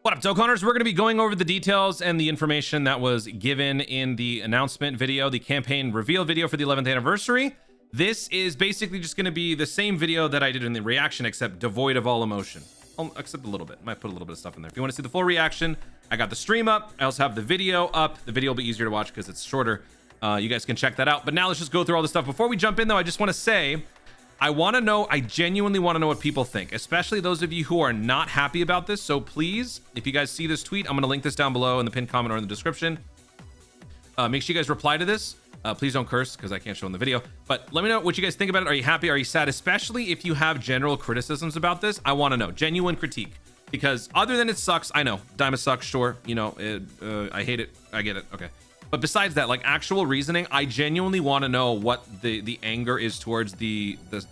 What up, Dokkaners? We're going to be going over the details and the information that was given in the announcement video, the campaign reveal video for the 11th anniversary. This is basically just going to be the same video that I did in the reaction, except devoid of all emotion. Except a little bit. Might put a little bit of stuff in there. If you want to see the full reaction, I got the stream up. I also have the video up. The video will be easier to watch because it's shorter. You guys can check that out. But now let's just go through all this stuff. Before we jump in, though, I just want to say, I genuinely want to know what people think, especially those of you who are not happy about this. So please, if you guys see this tweet, I'm going to link this down below in the pinned comment or in the description. Make sure you guys reply to this. Please don't curse because I can't show in the video, but let me know what you guys think about it. Are you happy? Are you sad? Especially if you have general criticisms about this. I want to know genuine critique, because other than it sucks, I know Daima sucks. Sure. You know, I hate it. I get it. Okay. But besides that, like actual reasoning, I genuinely want to know what the anger is towards this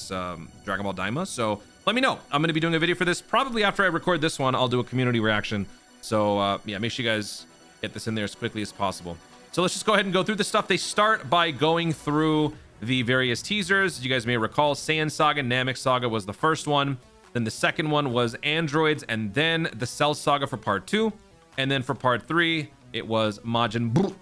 Dragon Ball Daima. So let me know. I'm going to be doing a video for this probably after I record this one. I'll do a community reaction. So yeah, make sure you guys get this in there as quickly as possible. So let's just go ahead and go through the stuff. They start by going through the various teasers. As you guys may recall, Saiyan Saga, Namek Saga was the first one. Then the second one was Androids, and then the Cell Saga for part 2. And then for part 3, it was Majin Buu.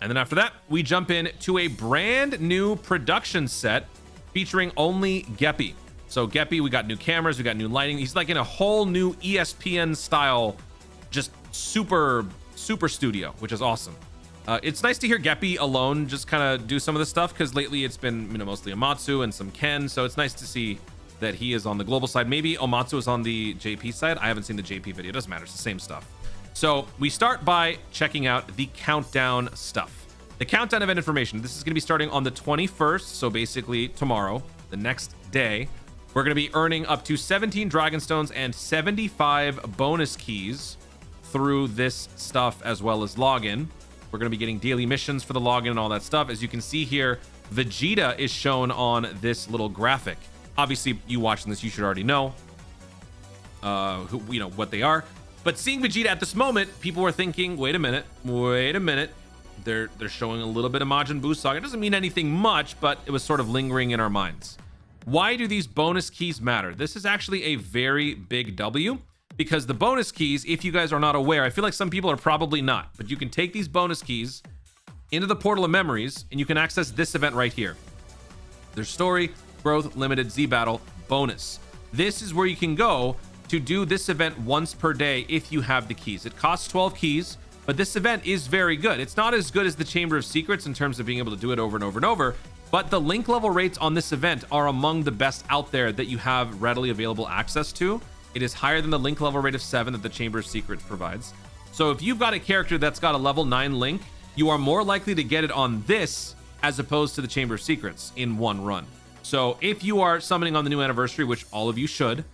And then after that, we jump in to a brand new production set featuring only Geppy. So Geppy, we got new cameras, we got new lighting. He's like in a whole new ESPN style, just super studio, which is awesome. It's nice to hear Geppy alone just kind of do some of this stuff, because lately it's been, you know, mostly Amatsu and some Ken. So it's nice to see that he is on the global side. Maybe Omatsu is on the JP side. I haven't seen the JP video. It doesn't matter. It's the same stuff. So we start by checking out the countdown stuff. The countdown event information. This is going to be starting on the 21st. So basically tomorrow, the next day, we're going to be earning up to 17 Dragon Stones and 75 bonus keys through this stuff, as well as login. We're going to be getting daily missions for the login and all that stuff. As you can see here, Vegeta is shown on this little graphic. Obviously, you watching this, you should already know what they are. But seeing Vegeta at this moment, people were thinking, wait a minute. They're showing a little bit of Majin Buu Saga. It doesn't mean anything much, but it was sort of lingering in our minds. Why do these bonus keys matter? This is actually a very big W, because the bonus keys, if you guys are not aware, I feel like some people are probably not, but you can take these bonus keys into the Portal of Memories and you can access this event right here. There's Story, Growth, Limited, Z Battle, Bonus. This is where you can go to do this event once per day if you have the keys. It costs 12 keys, but this event is very good. It's not as good as the Chamber of Secrets in terms of being able to do it over and over and over, but the link level rates on this event are among the best out there that you have readily available access to. It is higher than the link level rate of 7 that the Chamber of Secrets provides. So if you've got a character that's got a level 9 link, you are more likely to get it on this as opposed to the Chamber of Secrets in one run. So if you are summoning on the new anniversary, which all of you should,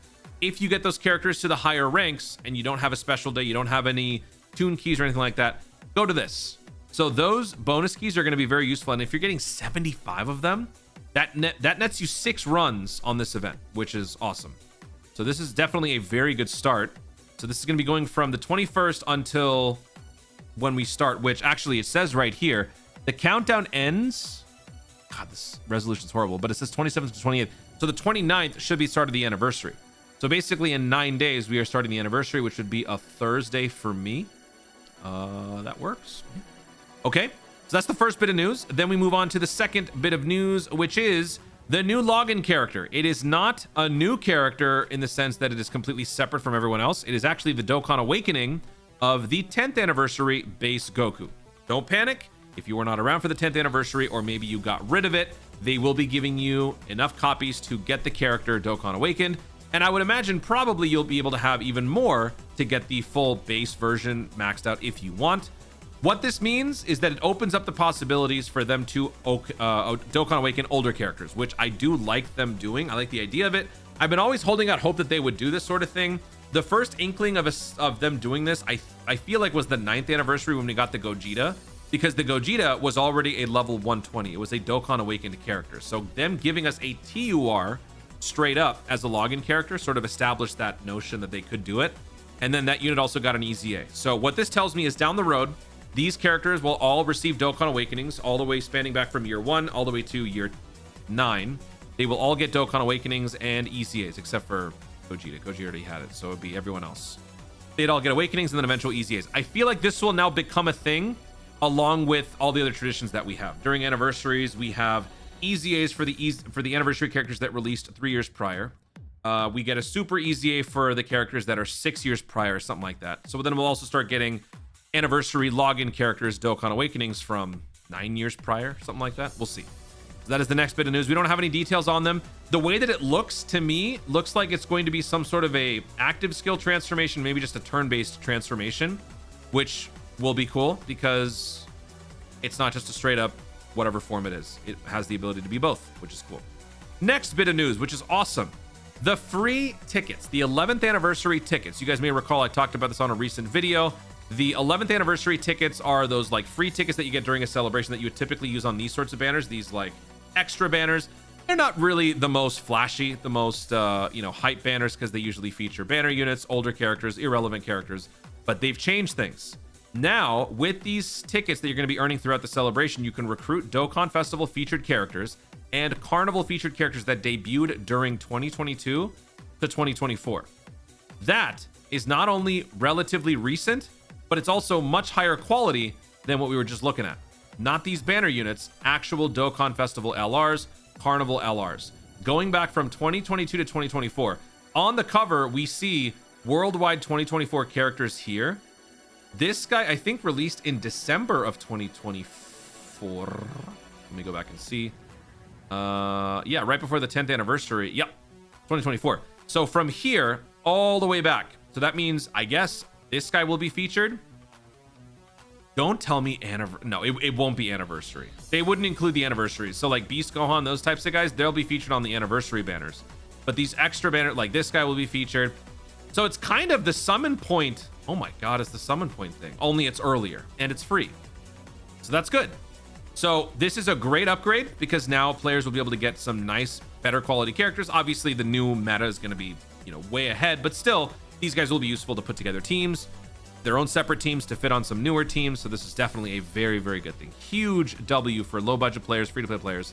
if you get those characters to the higher ranks and you don't have a special day, you don't have any tune keys or anything like that, go to this. So those bonus keys are going to be very useful. And if you're getting 75 of them, that nets you 6 runs on this event, which is awesome. So this is definitely a very good start. So this is going to be going from the 21st until when we start, which actually it says right here, the countdown ends. God, this resolution's horrible, but it says 27th to 28th. So the 29th should be the start of the anniversary. So basically in 9 days, we are starting the anniversary, which would be a Thursday for me. That works. Okay, so that's the first bit of news. Then we move on to the second bit of news, which is the new login character. It is not a new character in the sense that it is completely separate from everyone else. It is actually the Dokkan Awakening of the 10th anniversary base Goku. Don't panic. If you were not around for the 10th anniversary, or maybe you got rid of it, they will be giving you enough copies to get the character Dokkan Awakened. And I would imagine probably you'll be able to have even more to get the full base version maxed out if you want. What this means is that it opens up the possibilities for them to Dokkan Awaken older characters, which I do like them doing. I like the idea of it. I've been always holding out hope that they would do this sort of thing. The first inkling of them doing this, I feel like was the 9th anniversary when we got the Gogeta, because the Gogeta was already a level 120. It was a Dokkan Awakened character. So them giving us a TUR straight up as a login character sort of established that notion that they could do it. And then that unit also got an EZA. So what this tells me is down the road, these characters will all receive Dokkan Awakenings all the way spanning back from year 1 all the way to year 9. They will all get Dokkan Awakenings and EZAs, except for Gogeta. Gogeta already had it, so it would be everyone else. they'd all get awakenings and then eventual EZAs. I feel like this will now become a thing along with all the other traditions that we have. During anniversaries, we have EZAs for the anniversary characters that released 3 years prior. We get a super EZA for the characters that are 6 years prior, or something like that. So then we'll also start getting anniversary login characters, Dokkan Awakenings from 9 years prior, something like that. We'll see. So that is the next bit of news. We don't have any details on them. The way that it looks to me, looks like it's going to be some sort of a active skill transformation, maybe just a turn-based transformation, which will be cool because it's not just a straight up whatever form it is. It has the ability to be both, which is cool. Next bit of news, which is awesome. The free tickets, the 11th anniversary tickets. You guys may recall I talked about this on a recent video. The 11th anniversary tickets are those like free tickets that you get during a celebration that you would typically use on these sorts of banners, these like extra banners. They're not really the most flashy, the most hype banners, because they usually feature banner units, older characters, irrelevant characters, but they've changed things. Now, with these tickets that you're going to be earning throughout the celebration, you can recruit Dokkan Festival featured characters and Carnival featured characters that debuted during 2022 to 2024. That is not only relatively recent, but it's also much higher quality than what we were just looking at. Not these banner units, actual Dokkan Festival LRs, Carnival LRs. Going back from 2022 to 2024. On the cover, we see worldwide 2024 characters here. This guy, I think, released in December of 2024. Let me go back and see. Yeah, right before the 10th anniversary. Yep, 2024. So from here all the way back. So that means, I guess, this guy will be featured. Don't tell me no, it won't be anniversary. They wouldn't include the anniversaries. So like Beast Gohan, those types of guys, they'll be featured on the anniversary banners. But these extra banners, like this guy will be featured. So it's kind of the summon point. Oh my God, it's the summon point thing. Only it's earlier and it's free. So that's good. So this is a great upgrade because now players will be able to get some nice, better quality characters. Obviously, the new meta is going to be, way ahead, but still, these guys will be useful to put together teams, their own separate teams to fit on some newer teams. So this is definitely a very, very good thing. Huge W for low budget players, free to play players.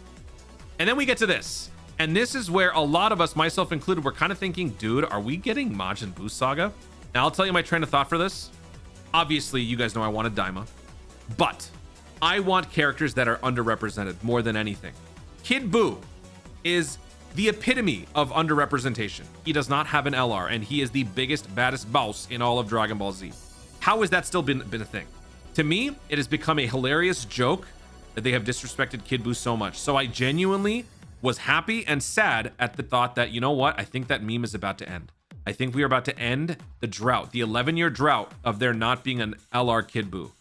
And then we get to this. And this is where a lot of us, myself included, were kind of thinking, dude, are we getting Majin Buu Saga? Now, I'll tell you my train of thought for this. Obviously, you guys know I wanted Daima, but I want characters that are underrepresented more than anything. Kid Buu is the epitome of underrepresentation. He does not have an LR, and he is the biggest, baddest boss in all of Dragon Ball Z. How has that still been a thing? To me, it has become a hilarious joke that they have disrespected Kid Buu so much. So I genuinely was happy and sad at the thought that, you know what? I think that meme is about to end. I think we are about to end the drought, the 11-year drought of there not being an LR Kid Buu.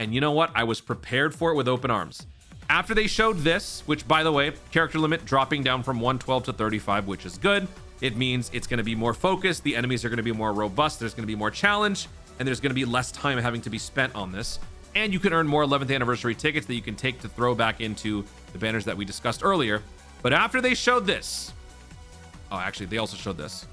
And you know what? I was prepared for it with open arms. After they showed this, which by the way, character limit dropping down from 112 to 35, which is good. It means it's going to be more focused. The enemies are going to be more robust. There's going to be more challenge, and there's going to be less time having to be spent on this. And you can earn more 11th anniversary tickets that you can take to throw back into the banners that we discussed earlier. But after they showed this, oh, actually, they also showed this.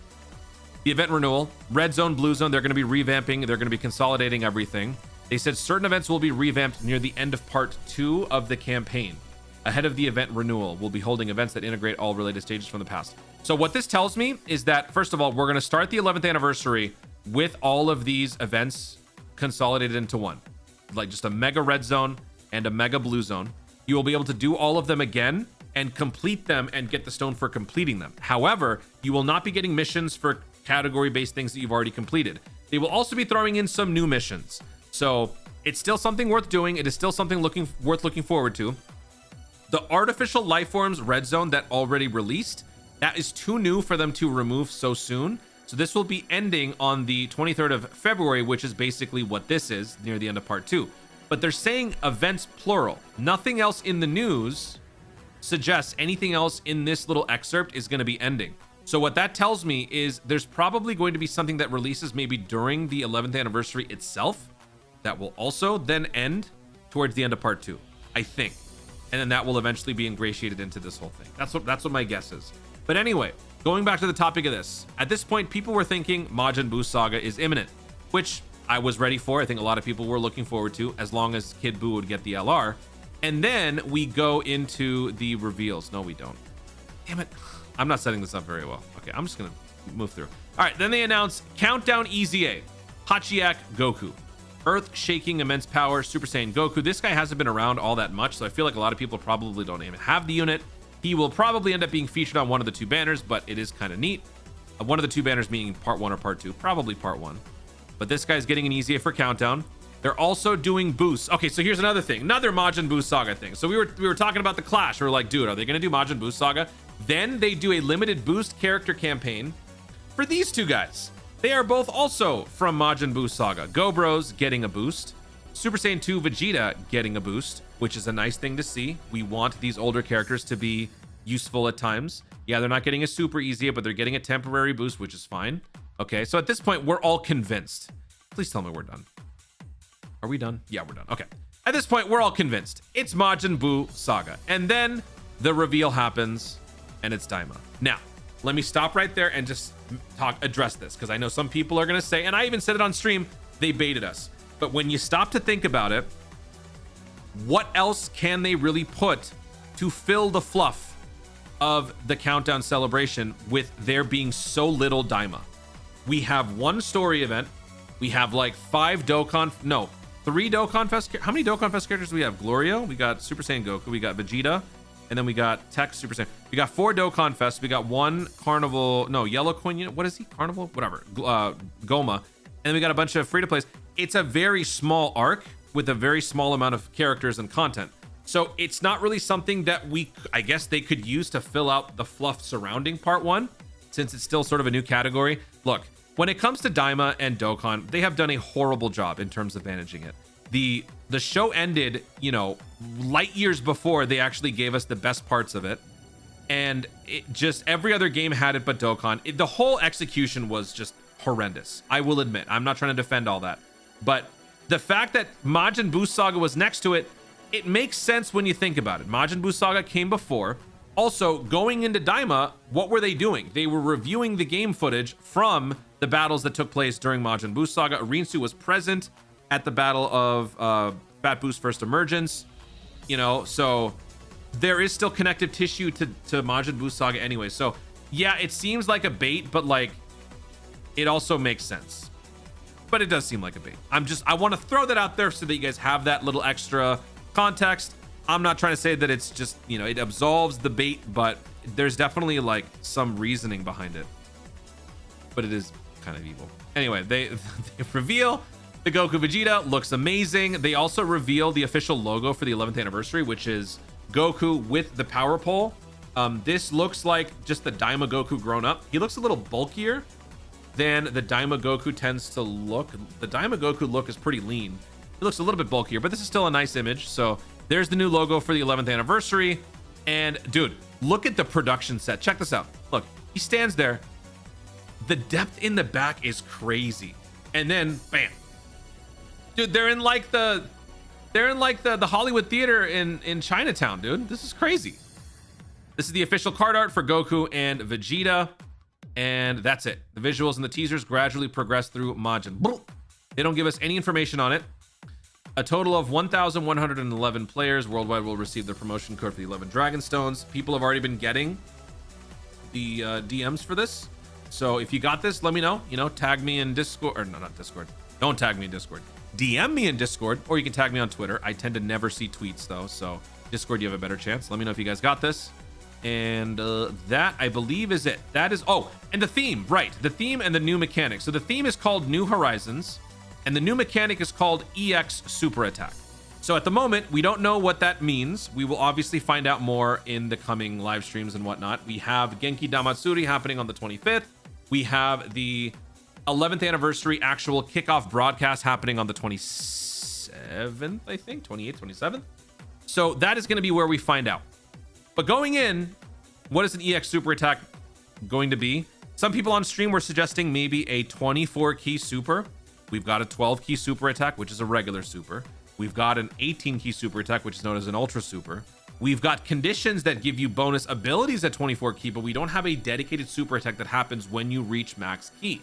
The event renewal, Red Zone, Blue Zone, they're going to be revamping. They're going to be consolidating everything. They said certain events will be revamped near the end of part 2 of the campaign. Ahead of the event renewal, we'll be holding events that integrate all related stages from the past. So what this tells me is that, first of all, we're going to start the 11th anniversary with all of these events consolidated into one. Like just a mega red zone and a mega blue zone. You will be able to do all of them again and complete them and get the stone for completing them. However, you will not be getting missions for category-based things that you've already completed. They will also be throwing in some new missions. So it's still something worth doing. It is still something worth looking forward to. The artificial life forms red zone that already released, that is too new for them to remove so soon. So this will be ending on the 23rd of February, which is basically what this is near the end of part 2. But they're saying events plural. Nothing else in the news suggests anything else in this little excerpt is going to be ending. So what that tells me is there's probably going to be something that releases maybe during the 11th anniversary itself that will also then end towards the end of part 2, I think. And then that will eventually be ingratiated into this whole thing. That's what my guess is. But anyway, going back to the topic of this, at this point, people were thinking Majin Buu Saga is imminent, which I was ready for. I think a lot of people were looking forward to, as long as Kid Buu would get the LR. And then we go into the reveals. No, we don't. Damn it. I'm not setting this up very well. Okay, I'm just going to move through. All right, then they announce Countdown EZA. Hachiyak Goku. Earth-shaking immense power, Super Saiyan Goku. This guy hasn't been around all that much, so I feel like a lot of people probably don't even have the unit. He will probably end up being featured on one of the two banners, but it is kind of neat. One of the two banners meaning part 1 or part 2, probably part 1. But this guy's getting an EZA for countdown. They're also doing boosts. Okay, so here's another thing, another Majin Buu Saga thing. So we were talking about the Clash. We were like, dude, are they gonna do Majin Buu Saga? Then they do a limited boost character campaign for these two guys. They are both also from Majin Buu Saga. Go Bros getting a boost. Super Saiyan 2 Vegeta getting a boost, which is a nice thing to see. We want these older characters to be useful at times. Yeah, they're not getting a super easy, but they're getting a temporary boost, which is fine. Okay, so at this point, we're all convinced. Please tell me we're done. Are we done? Yeah, we're done. Okay. At this point, we're all convinced. It's Majin Buu Saga. And then the reveal happens, and it's Daima. Now, let me stop right there and just address this, because I know some people are going to say, and I even said it on stream, they baited us. But when you stop to think about it, what else can they really put to fill the fluff of the countdown celebration with there being so little Daima? We have one story event. We have like 3 Dokkan Fest. How many Dokkan Fest characters do we have? Glorio, we got Super Saiyan Goku, we got Vegeta, and then we got Tech Super Saiyan. We got 4 Dokkan Fests. We got 1 Carnival, no, Yellow Coin unit. What is he? Carnival? Whatever. Goma. And then we got a bunch of free-to-plays. It's a very small arc with a very small amount of characters and content. So it's not really something that I guess they could use to fill out the fluff surrounding part 1, since it's still sort of a new category. Look, when it comes to Daima and Dokkan, they have done a horrible job in terms of managing it. The show ended, you know, light years before they actually gave us the best parts of it. And it just, every other game had it but Dokkan. The whole execution was just horrendous. I will admit, I'm not trying to defend all that. But the fact that Majin Buu Saga was next to it, it makes sense when you think about it. Majin Buu Saga came before. Also, going into Daima, what were they doing? They were reviewing the game footage from the battles that took place during Majin Buu Saga. Rinsu was present at the battle of Fat Boo's first emergence. You know, so there is still connective tissue to Majin Buu Saga anyway. So yeah, it seems like a bait, but like it also makes sense. But it does seem like a bait. I want to throw that out there so that you guys have that little extra context. I'm not trying to say that it's just, you know, it absolves the bait, but there's definitely like some reasoning behind it. But it is kind of evil. Anyway, they reveal the Goku Vegeta, looks amazing. They also reveal the official logo for the 11th anniversary, which is Goku with the power pole. This looks like just the Daima Goku grown up. He looks a little bulkier than the Daima Goku tends to look. The Daima Goku look is pretty lean. He looks a little bit bulkier, but this is still a nice image. So there's the new logo for the 11th anniversary. And dude, look at the production set. Check this out. Look, he stands there. The depth in the back is crazy. And then bam. Dude, they're in like the Hollywood theater in Chinatown, dude. This is crazy. This is the official card art for Goku and Vegeta. And that's it. The visuals and the teasers gradually progress through Majin. They don't give us any information on it. A total of 1,111 players worldwide will receive the promotion code for the 11 Dragon Stones. People have already been getting the DMs for this. So if you got this, let me know. You know, tag me in Discord. Or no, not Discord. Don't tag me in Discord. DM me in Discord, or you can tag me on Twitter. I tend to never see tweets though. So Discord, you have a better chance. Let me know if you guys got this. And that, I believe, is it. That is, oh, and the theme, right. The theme and the new mechanic. So the theme is called New Horizons, and the new mechanic is called EX Super Attack. So at the moment, we don't know what that means. We will obviously find out more in the coming live streams and whatnot. We have Genki Damatsuri happening on the 25th. We have the 11th anniversary actual kickoff broadcast happening on the 27th, I think, 28th, 27th. So that is going to be where we find out. But going in, what is an EX Super Attack going to be? Some people on stream were suggesting maybe a 24 key super. We've got a 12 key super attack, which is a regular super. We've got an 18 key super attack, which is known as an ultra super. We've got conditions that give you bonus abilities at 24 key, but we don't have a dedicated super attack that happens when you reach max key.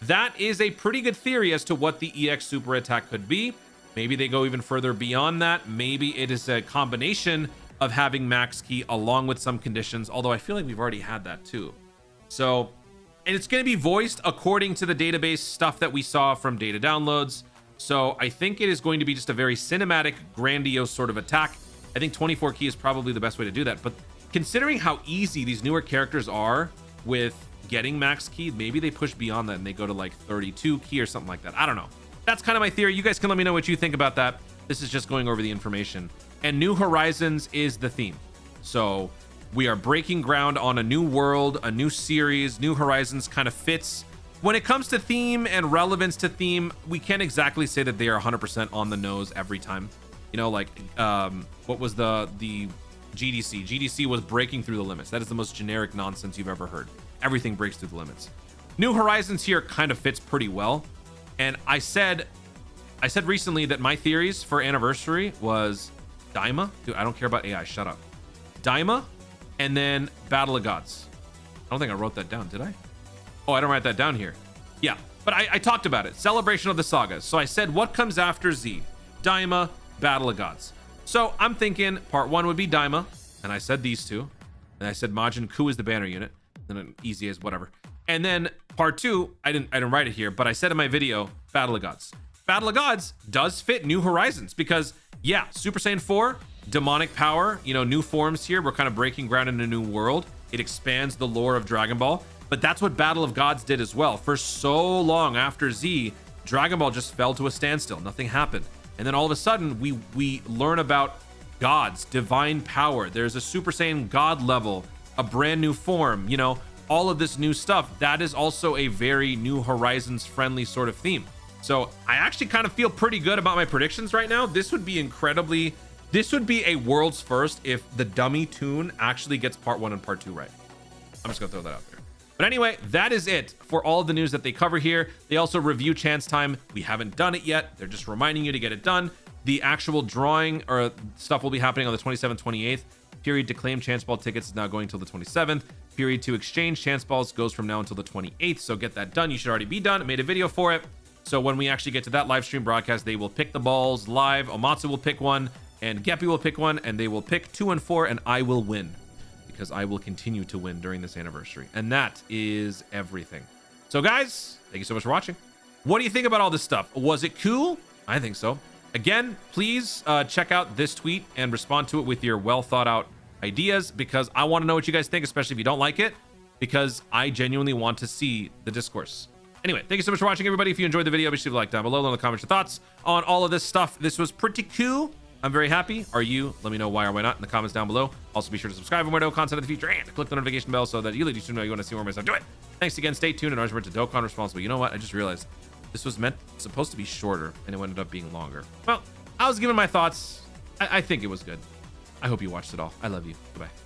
That is a pretty good theory as to what the EX super attack could be. Maybe they go even further beyond that. Maybe it is a combination of having max key along with some conditions, although I feel like we've already had that too. So And it's going to be voiced according to the database stuff that we saw from data downloads. So I think it is going to be just a very cinematic, grandiose sort of attack. I think 24 key is probably the best way to do that. But considering how easy these newer characters are with getting max key, maybe they push beyond that and they go to like 32 key or something like that. I don't know. That's kind of my theory. You guys can let me know what you think about that. This is just going over the information. And New Horizons is the theme. So we are breaking ground on a new world, a new series. New Horizons kind of fits. When it comes to theme and relevance to theme, we can't exactly say that they are 100% on the nose every time. You know, like what was the GDC? GDC was breaking through the limits. That is the most generic nonsense you've ever heard. Everything breaks through the limits. New Horizons here kind of fits pretty well. And I said recently that my theories for anniversary was Daima. Dude, I don't care about AI. Shut up. Daima, and then Battle of Gods. I don't think I wrote that down, did I? Oh, I don't write that down here. Yeah, but I talked about it. Celebration of the Sagas. So I said, what comes after Z? Daima, Battle of Gods. So I'm thinking part 1 would be Daima, and I said these two. And I said Majin Ku is the banner unit, and then EZAs, whatever. And then part 2, I didn't write it here, but I said in my video, Battle of Gods. Battle of Gods does fit New Horizons because, yeah, Super Saiyan 4, demonic power, you know, new forms here. We're kind of breaking ground in a new world. It expands the lore of Dragon Ball, but that's what Battle of Gods did as well. For so long after Z, Dragon Ball just fell to a standstill. Nothing happened. And then all of a sudden, we learn about gods, divine power. There's a Super Saiyan God level, a brand new form, you know, all of this new stuff. That is also a very New Horizons friendly sort of theme. So I actually kind of feel pretty good about my predictions right now. This would be a world's first if the dummy tune actually gets part 1 and part 2 right. I'm just gonna throw that out there. But anyway, that is it for all of the news that they cover here. They also review chance time. We haven't done it yet. They're just reminding you to get it done. The actual drawing or stuff will be happening on the 27th, 28th. Period to claim chance ball tickets is now going till the 27th. Period to exchange chance balls goes from now until the 28th. So get that done. You should already be done. I made a video for it. So when we actually get to that live stream broadcast, they will pick the balls live. Omatsu will pick one and Geppy will pick one, and they will pick 2 and 4, and I will win because I will continue to win during this anniversary. And that is everything. So guys, thank you so much for watching. What do you think about all this stuff? Was it cool? I think so. Again, please check out this tweet and respond to it with your well thought out ideas, because I want to know what you guys think, especially if you don't like it, because I genuinely want to see the discourse. Anyway, thank you so much for watching, everybody. If you enjoyed the video, be sure to like down below, leave in the comments your thoughts on all of this stuff. This was pretty cool. I'm very happy. Are you? Let me know why or why not in the comments down below. Also, be sure to subscribe for more content in the future and click the notification bell so that you know you want to see more of my stuff. Do it. Thanks again. Stay tuned, and remember to Dokkan Responsibly. You know what? I just realized this was supposed to be shorter, and it ended up being longer. Well, I was giving my thoughts. I think it was good. I hope you watched it all. I love you. Goodbye.